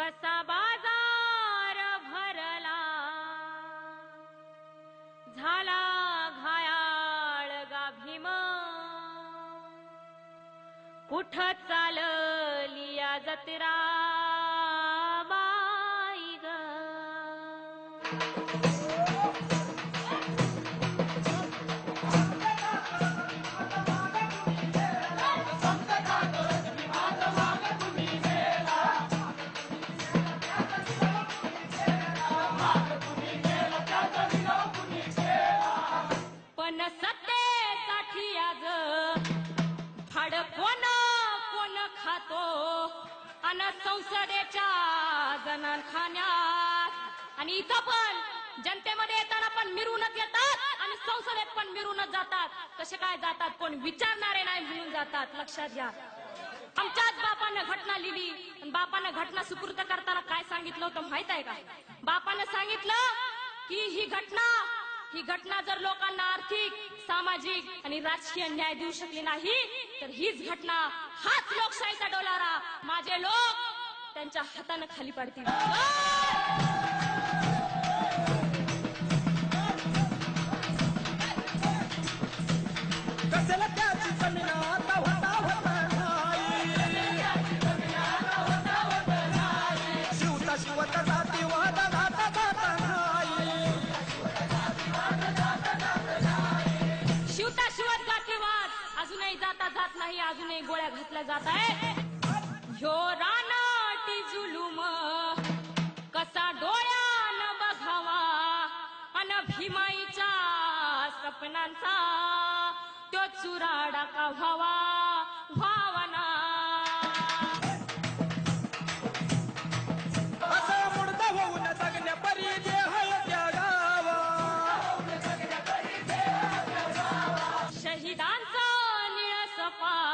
कसा बाजार भरला झाला घायाळ गा भीम कुठ चालली या जत्रा बाई ग पण सत्तेसाठी आज फाड कोण कोण खातो अन संसदेच्या जनानखान्यात आणि इथं पण जनतेमध्ये येताना पण मिरूनच येतात आणि संसदेत पण मिरूनच जातात. कसे काय जातात कोण विचारणारे नाही म्हणून जातात. लक्षात घ्या. आमच्याच बापानं घटना लिहिली आणि बापानं घटना सुपूर्द करताना काय सांगितलं होतं माहित आहे का? बापानं सांगितलं की ही घटना जर लोकांना आर्थिक सामाजिक आणि राजकीय न्याय देऊ शकली नाही तर हीच घटना हाच लोकशाहीचा डोलारा माझे लोक त्यांच्या हाताने खाली पाडतील. शिवता शिवत जातीवाद अजूनही जाता जात नाही. अजूनही गोळ्या घातल्या जात आहे. ह्यो रानाटी जुलूम कसा डोळ्यानं बघावा अन भीमाईच्या सपनांचा तो चुराडा का व्हावा भावना असं मुडदा होऊन जगण्या परी देह त्यागावा शहीदांचा निळस पाय